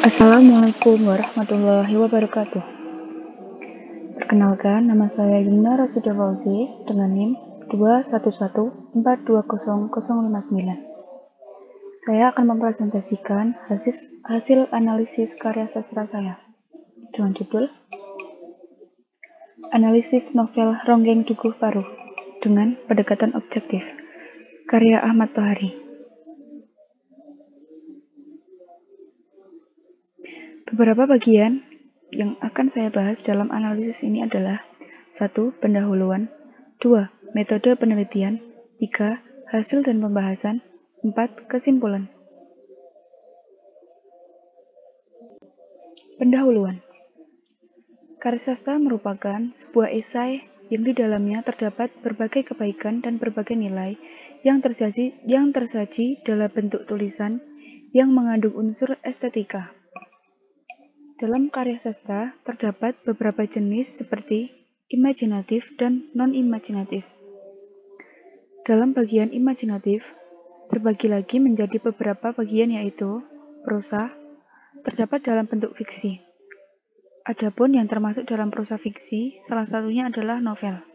Assalamualaikum warahmatullahi wabarakatuh. Perkenalkan, nama saya Yumna Rasuda Fauzi dengan NIM 211420059. Saya akan mempresentasikan hasil analisis karya sastra saya dengan judul Analisis Novel Ronggeng Dukuh Paruh dengan Pendekatan Objektif, karya Ahmad Tohari. Beberapa bagian yang akan saya bahas dalam analisis ini adalah 1. Pendahuluan, 2. Metode penelitian, 3. Hasil dan pembahasan, 4. Kesimpulan. Pendahuluan. Karya sastra merupakan sebuah esai yang di dalamnya terdapat berbagai kebaikan dan berbagai nilai yang tersaji dalam bentuk tulisan yang mengandung unsur estetika. Dalam karya sastra terdapat beberapa jenis seperti imajinatif dan non-imajinatif. Dalam bagian imajinatif, terbagi lagi menjadi beberapa bagian yaitu prosa, terdapat dalam bentuk fiksi. Adapun yang termasuk dalam prosa fiksi, salah satunya adalah novel.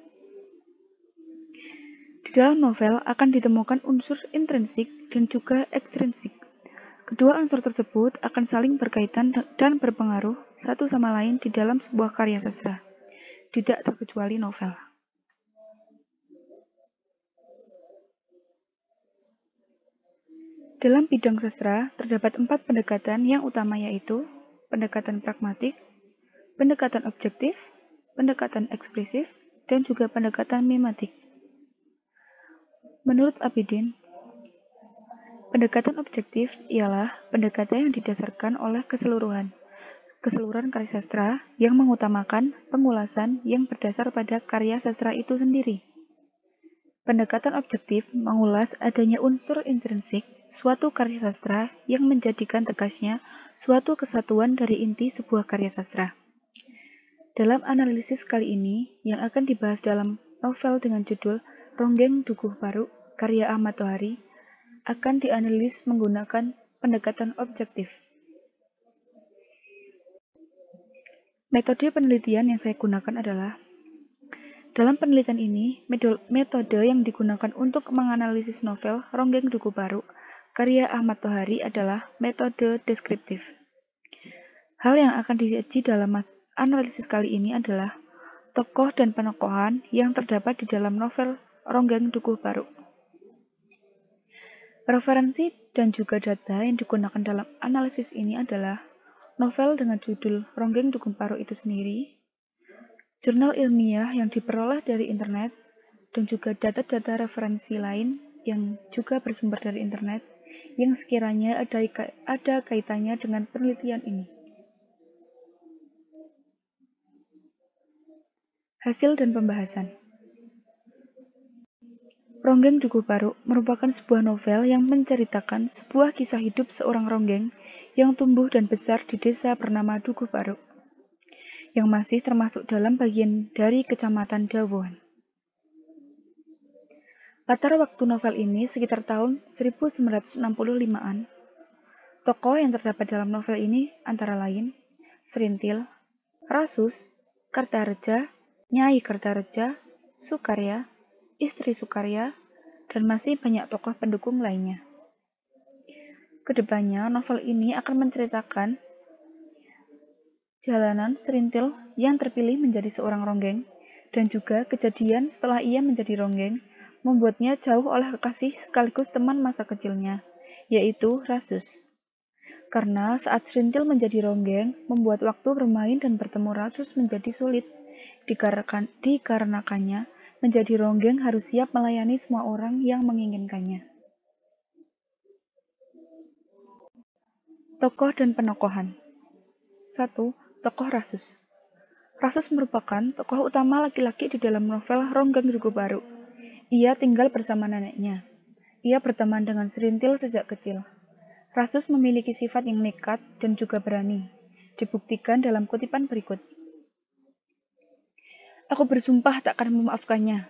Di dalam novel akan ditemukan unsur intrinsik dan juga ekstrinsik. Kedua unsur tersebut akan saling berkaitan dan berpengaruh satu sama lain di dalam sebuah karya sastra, tidak terkecuali novel. Dalam bidang sastra, terdapat 4 pendekatan yang utama yaitu pendekatan pragmatik, pendekatan objektif, pendekatan ekspresif, dan juga pendekatan mimetik. Menurut Abidin, pendekatan objektif ialah pendekatan yang didasarkan oleh keseluruhan karya sastra yang mengutamakan pengulasan yang berdasar pada karya sastra itu sendiri. Pendekatan objektif mengulas adanya unsur intrinsik suatu karya sastra yang menjadikan tegasnya suatu kesatuan dari inti sebuah karya sastra. Dalam analisis kali ini, yang akan dibahas dalam novel dengan judul Ronggeng Dukuh Paruh, karya Ahmad Tohari, akan dianalisis menggunakan pendekatan objektif. Metode penelitian yang saya gunakan adalah, dalam penelitian ini, metode yang digunakan untuk menganalisis novel Ronggeng Dukuh Paruh, karya Ahmad Tohari adalah metode deskriptif. Hal yang akan diuji dalam analisis kali ini adalah tokoh dan penokohan yang terdapat di dalam novel Ronggeng Dukuh Paruh. Referensi dan juga data yang digunakan dalam analisis ini adalah novel dengan judul Ronggeng Dukuh Paruh itu sendiri, jurnal ilmiah yang diperoleh dari internet, dan juga data-data referensi lain yang juga bersumber dari internet yang sekiranya ada kaitannya dengan penelitian ini. Hasil dan pembahasan. Ronggeng Dukuh Paruh merupakan sebuah novel yang menceritakan sebuah kisah hidup seorang ronggeng yang tumbuh dan besar di desa bernama Dukuh Paruh, yang masih termasuk dalam bagian dari Kecamatan Dawuhan. Latar waktu novel ini sekitar tahun 1965-an. Tokoh yang terdapat dalam novel ini antara lain Serintil, Rasus, Kartareja, Nyai Kartareja, Sukarya, istri Sukarya, dan masih banyak tokoh pendukung lainnya. Kedepannya, novel ini akan menceritakan jalanan Serintil yang terpilih menjadi seorang ronggeng, dan juga kejadian setelah ia menjadi ronggeng, membuatnya jauh oleh kekasih sekaligus teman masa kecilnya, yaitu Rasus. Karena saat Serintil menjadi ronggeng, membuat waktu bermain dan bertemu Rasus menjadi sulit, dikarenakannya menjadi ronggeng harus siap melayani semua orang yang menginginkannya. Tokoh dan penokohan. 1. Tokoh Rasus. Rasus merupakan tokoh utama laki-laki di dalam novel Ronggeng Dukuh Paruh. Ia tinggal bersama neneknya. Ia berteman dengan Serintil sejak kecil. Rasus memiliki sifat yang nekat dan juga berani. Dibuktikan dalam kutipan berikut. Aku bersumpah tak akan memaafkannya.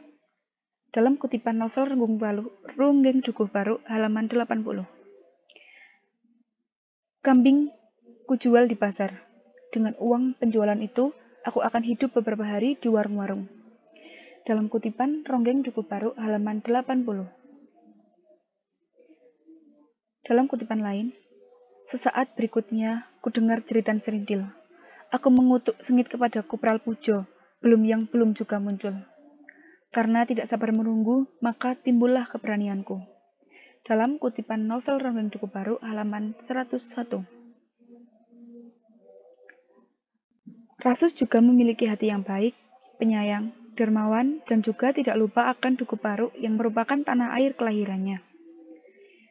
Dalam kutipan novel Ronggeng Dukuh Paruh halaman 80. Kambing kujual di pasar. Dengan uang penjualan itu, aku akan hidup beberapa hari di warung-warung. Dalam kutipan Ronggeng Duku Paruk halaman 80. Dalam kutipan lain, sesaat berikutnya kudengar jeritan serintil. Aku mengutuk sengit kepada Kupral Pujo, belum juga muncul. Karena tidak sabar menunggu, maka timbullah keberanianku. Dalam kutipan novel Ronggeng Duku Paruk halaman 101. Rasus juga memiliki hati yang baik, penyayang, dermawan, dan juga tidak lupa akan Duku Paruk yang merupakan tanah air kelahirannya.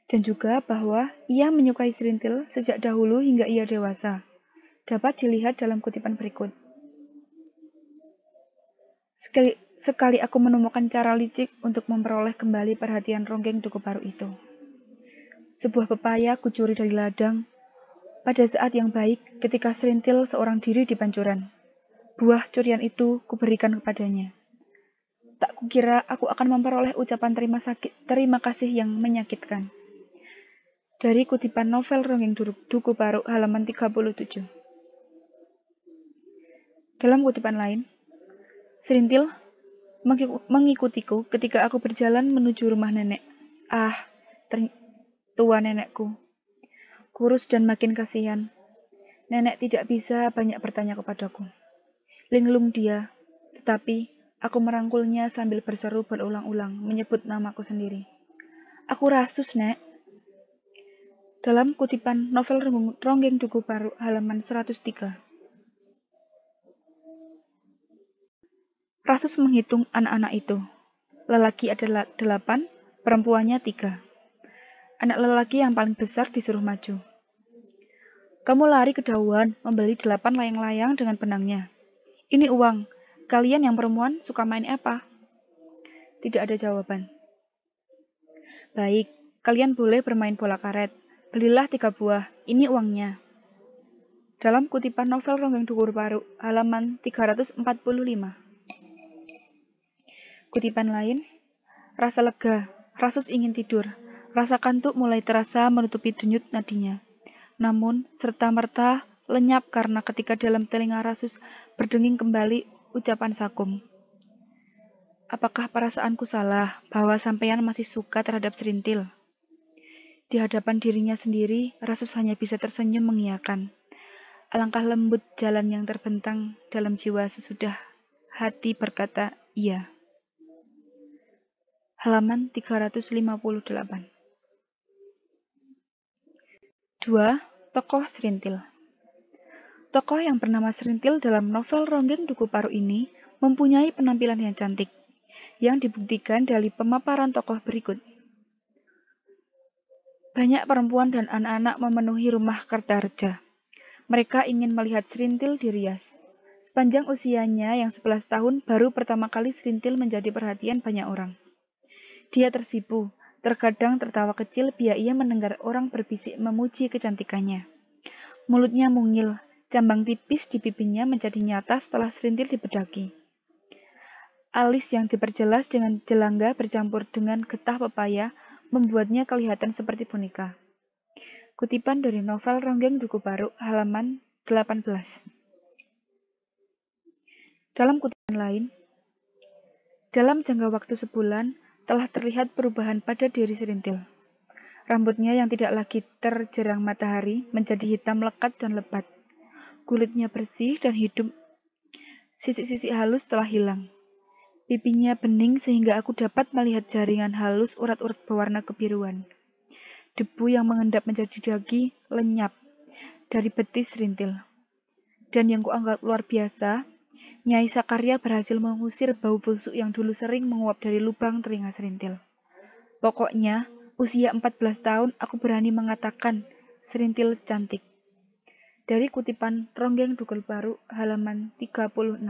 Dan juga bahwa ia menyukai serintil sejak dahulu hingga ia dewasa. Dapat dilihat dalam kutipan berikut. Sekali aku menemukan cara licik untuk memperoleh kembali perhatian Ronggeng Duku Paruk itu. Sebuah pepaya kucuri dari ladang, pada saat yang baik ketika serintil seorang diri di pancuran. Buah curian itu kuberikan kepadanya. Tak kukira aku akan memperoleh ucapan terima kasih yang menyakitkan. Dari kutipan novel Ronggeng Duku Paruk halaman 37. Dalam kutipan lain, serintil mengikutiku ketika aku berjalan menuju rumah nenek. Tua nenekku. Kurus dan makin kasihan. Nenek tidak bisa banyak bertanya kepadaku. Linglung dia, tetapi aku merangkulnya sambil berseru berulang-ulang, menyebut namaku sendiri. Aku Rasus, Nek. Dalam kutipan novel Ronggeng Duku Paruk halaman 103. Rasus menghitung anak-anak itu. Lelaki adalah 8, perempuannya 3. Anak lelaki yang paling besar disuruh maju. Kamu lari ke Dauan, membeli 8 layang-layang dengan benangnya. Ini uang. Kalian yang perempuan suka main apa? Tidak ada jawaban. Baik, kalian boleh bermain bola karet. Belilah 3 buah. Ini uangnya. Dalam kutipan novel Ronggeng Duku Paruk, halaman 345. Kutipan lain, rasa lega, Rasus ingin tidur. Rasa kantuk mulai terasa menutupi denyut nadinya. Namun, serta-merta lenyap karena ketika dalam telinga Rasus berdenging kembali ucapan Sakum. Apakah perasaanku salah bahwa sampeyan masih suka terhadap serintil? Di hadapan dirinya sendiri, Rasus hanya bisa tersenyum mengiyakan. Alangkah lembut jalan yang terbentang dalam jiwa sesudah hati berkata iya. Halaman 358. 2. Tokoh Serintil. Tokoh yang bernama Serintil dalam novel Ronggeng Duku Paruk ini mempunyai penampilan yang cantik, yang dibuktikan dari pemaparan tokoh berikut. Banyak perempuan dan anak-anak memenuhi rumah Kertareja. Mereka ingin melihat Serintil dirias. Sepanjang usianya yang 11 tahun, baru pertama kali Serintil menjadi perhatian banyak orang. Dia tersipu, terkadang tertawa kecil bila ia mendengar orang berbisik memuji kecantikannya. Mulutnya mungil, cambang tipis di pipinya menjadi nyata setelah Serintil dibedaki. Alis yang diperjelas dengan jelangga bercampur dengan getah pepaya membuatnya kelihatan seperti boneka. Kutipan dari novel Ronggeng Duku Paruk halaman 18. Dalam kutipan lain, dalam jangka waktu sebulan telah terlihat perubahan pada diri Serintil. Rambutnya yang tidak lagi terjerang matahari menjadi hitam lekat dan lebat. Kulitnya bersih dan hidup. Sisik-sisik halus telah hilang. Pipinya bening sehingga aku dapat melihat jaringan halus urat-urat berwarna kebiruan. Debu yang mengendap menjadi daging lenyap dari betis Serintil. Dan yang kuanggap luar biasa, Nyai Sakarya berhasil mengusir bau busuk yang dulu sering menguap dari lubang telinga Serintil. Pokoknya, usia 14 tahun aku berani mengatakan Serintil cantik. Dari kutipan Ronggeng Duku Paruk halaman 36.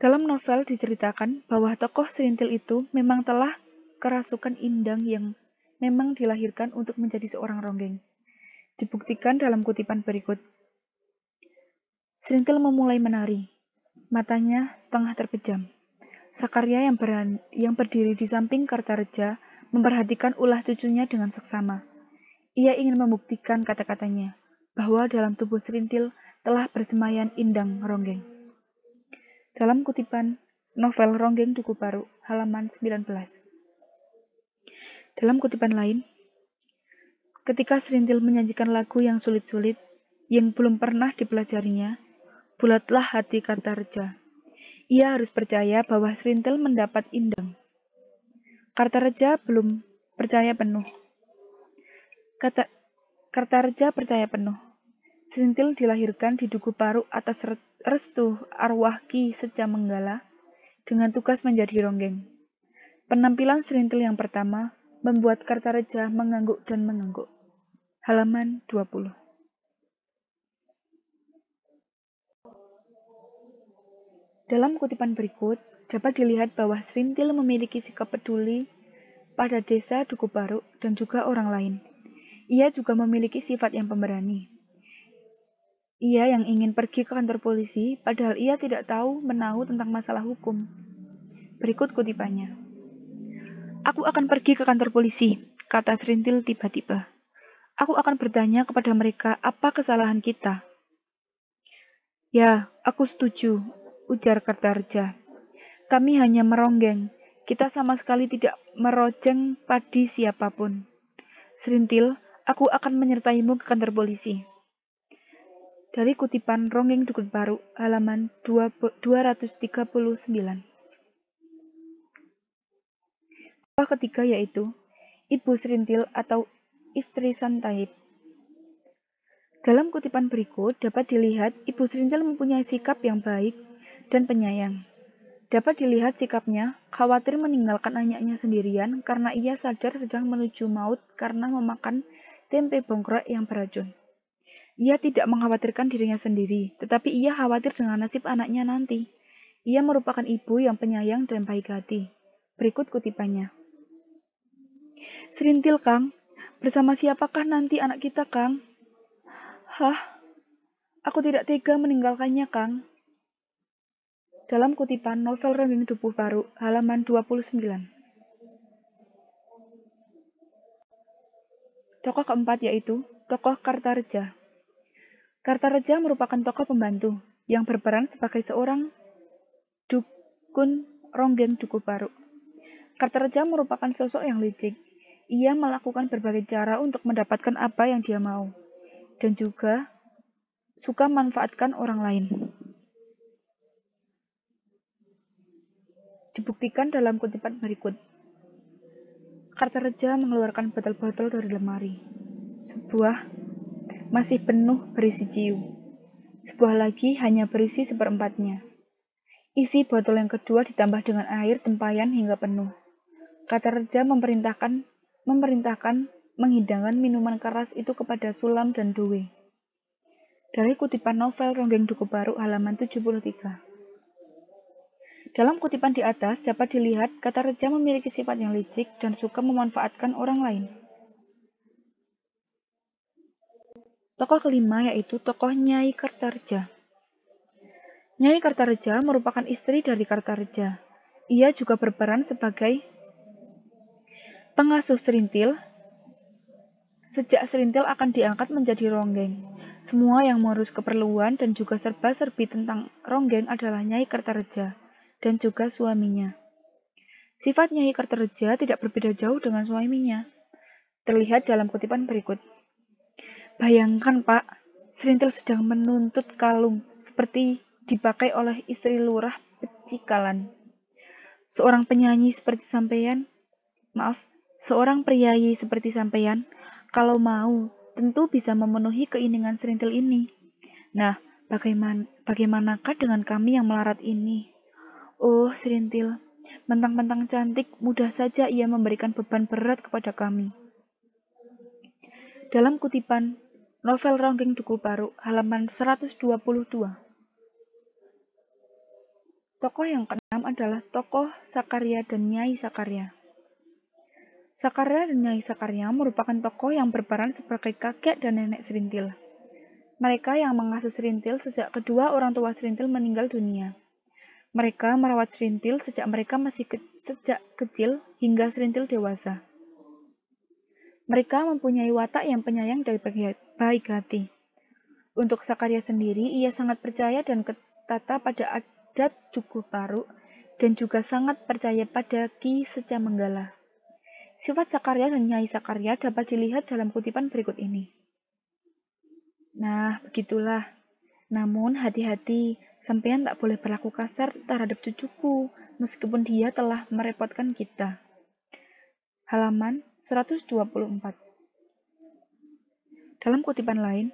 Dalam novel diceritakan bahwa tokoh Serintil itu memang telah kerasukan indang yang memang dilahirkan untuk menjadi seorang ronggeng. Dibuktikan dalam kutipan berikut. Serintil memulai menari. Matanya setengah terpejam. Sakarya yang berdiri di samping Kertareja memperhatikan ulah cucunya dengan seksama. Ia ingin membuktikan kata-katanya, bahwa dalam tubuh Serintil telah bersemayan Indang Ronggeng. Dalam kutipan novel Ronggeng Duku Paru, halaman 19. Dalam kutipan lain, ketika Serintil menyanyikan lagu yang sulit-sulit, yang belum pernah dipelajarinya, bulatlah hati Kartareja. Ia harus percaya bahwa Serintil mendapat Indang. Kartareja belum percaya penuh. Kartareja percaya penuh. Serintil dilahirkan di Duku Paru atas restu arwah Ki Secamenggala dengan tugas menjadi ronggeng. Penampilan Serintil yang pertama membuat Kartareja mengangguk dan mengangguk. Halaman 20. Dalam kutipan berikut, dapat dilihat bahwa Serintil memiliki sikap peduli pada desa Duku Paru dan juga orang lain. Ia juga memiliki sifat yang pemberani. Ia yang ingin pergi ke kantor polisi, padahal ia tidak tahu menahu tentang masalah hukum. Berikut kutipannya. Aku akan pergi ke kantor polisi, kata Serintil tiba-tiba. Aku akan bertanya kepada mereka apa kesalahan kita. Ya, aku setuju, ujar Kartareja. Kami hanya meronggeng. Kita sama sekali tidak merojeng padi siapapun. Serintil, aku akan menyertaimu ke kantor polisi. Dari kutipan Ronggeng Duku Paru, halaman 239. Tokoh ketiga yaitu Ibu Serintil atau istri Santaib. Dalam kutipan berikut dapat dilihat Ibu Serintil mempunyai sikap yang baik dan penyayang. Dapat dilihat sikapnya khawatir meninggalkan anaknya sendirian karena ia sadar sedang menuju maut karena memakan tempe bongkrok yang beracun. Ia tidak mengkhawatirkan dirinya sendiri, tetapi ia khawatir dengan nasib anaknya nanti. Ia merupakan ibu yang penyayang dan baik hati. Berikut kutipannya. Serintil, Kang. Bersama siapakah nanti anak kita, Kang? Hah? Aku tidak tega meninggalkannya, Kang. Dalam kutipan novel Ronggeng Duku Paru, halaman 29. Tokoh keempat yaitu tokoh Kartareja. Kartareja merupakan tokoh pembantu yang berperan sebagai seorang dukun Ronggeng Duku Paru. Kartareja merupakan sosok yang licik. Ia melakukan berbagai cara untuk mendapatkan apa yang dia mau, dan juga suka memanfaatkan orang lain. Dibuktikan dalam kutipan berikut. Kartareja mengeluarkan botol-botol dari lemari. Sebuah masih penuh berisi ciu. Sebuah lagi hanya berisi seperempatnya. Isi botol yang kedua ditambah dengan air tempayan hingga penuh. Kartareja memerintahkan menghidangkan minuman keras itu kepada Sulam dan Dowe. Dari kutipan novel Ronggeng Duku Paru halaman 73. Dalam kutipan di atas dapat dilihat Kartareja memiliki sifat yang licik dan suka memanfaatkan orang lain. Tokoh kelima yaitu tokoh Nyai Kartareja. Nyai Kartareja merupakan istri dari Kartareja. Ia juga berperan sebagai pengasuh Serintil. Sejak Serintil akan diangkat menjadi ronggeng. Semua yang mengurus keperluan dan juga serba-serbi tentang ronggeng adalah Nyai Kartareja dan juga suaminya. Sifat Nyai Kartareja tidak berbeda jauh dengan suaminya. Terlihat dalam kutipan berikut. Bayangkan, Pak, Serintil sedang menuntut kalung seperti dipakai oleh istri lurah Pecikalan. Seorang penyanyi seperti sampeyan, seorang priayi seperti sampeyan, kalau mau, tentu bisa memenuhi keinginan Serintil ini. Nah, bagaimanakah dengan kami yang melarat ini? Oh, Serintil, mentang-mentang cantik, mudah saja ia memberikan beban berat kepada kami. Dalam kutipan novel Ronggeng Duku Paru, halaman 122. Tokoh yang keenam adalah tokoh Sakarya dan Nyai Sakarya. Sakarya dan Nyai Sakarya merupakan tokoh yang berperan sebagai kakek dan nenek Serintil. Mereka yang mengasuh Serintil sejak kedua orang tua Serintil meninggal dunia. Mereka merawat Serintil sejak mereka masih sejak kecil hingga Serintil dewasa. Mereka mempunyai watak yang penyayang dan baik hati. Untuk Sakarya sendiri, ia sangat percaya dan ketata pada adat Tugu Paru dan juga sangat percaya pada Ki Secamanggala. Sifat Sakarya dan Nyai Sakarya dapat dilihat dalam kutipan berikut ini. Nah, begitulah. Namun hati-hati, sampean tak boleh berlaku kasar terhadap cucuku, meskipun dia telah merepotkan kita. Halaman 124. Dalam kutipan lain,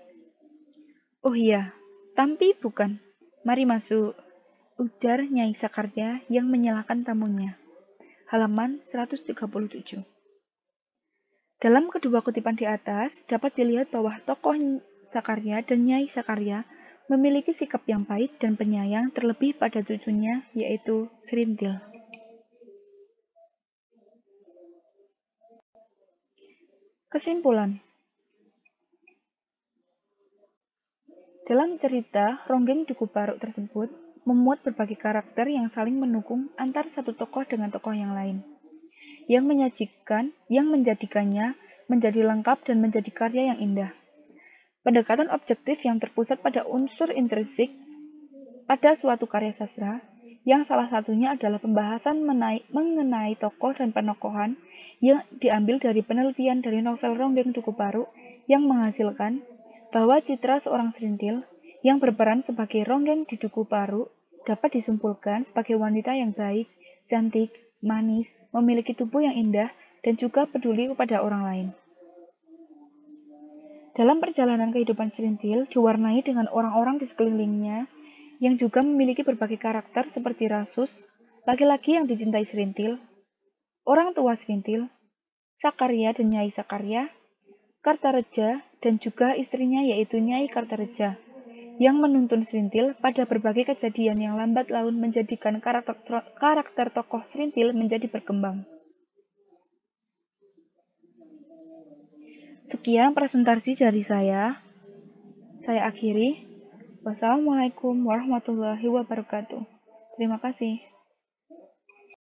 oh iya, tapi bukan. Mari masuk, ujar Nyai Sakarya yang menyalahkan tamunya. Halaman 137. Dalam kedua kutipan di atas, dapat dilihat bahwa tokoh Sakarya dan Nyai Sakarya memiliki sikap yang baik dan penyayang terlebih pada cucunya, yaitu Serintil. Kesimpulan. Dalam cerita, Ronggeng Tugu Paru tersebut memuat berbagai karakter yang saling mendukung antar satu tokoh dengan tokoh yang lain, yang menjadikannya menjadi lengkap dan menjadi karya yang indah. Pendekatan objektif yang terpusat pada unsur intrinsik pada suatu karya sastra, yang salah satunya adalah pembahasan mengenai tokoh dan penokohan yang diambil dari penelitian dari novel Ronggeng Tugu Paru yang menghasilkan bahwa citra seorang Serintil yang berperan sebagai Ronggeng di Tugu Paru dapat disimpulkan sebagai wanita yang baik, cantik, manis, memiliki tubuh yang indah, dan juga peduli kepada orang lain. Dalam perjalanan kehidupan Serintil diwarnai dengan orang-orang di sekelilingnya yang juga memiliki berbagai karakter seperti Rasus, laki-laki yang dicintai Serintil, orang tua Serintil, Sakarya dan Nyai Sakarya, Kartareja, dan juga istrinya yaitu Nyai Kartareja, yang menuntun Serintil pada berbagai kejadian yang lambat laun menjadikan karakter tokoh Serintil menjadi berkembang. Sekian presentasi dari saya. Saya akhiri. Wassalamualaikum warahmatullahi wabarakatuh. Terima kasih.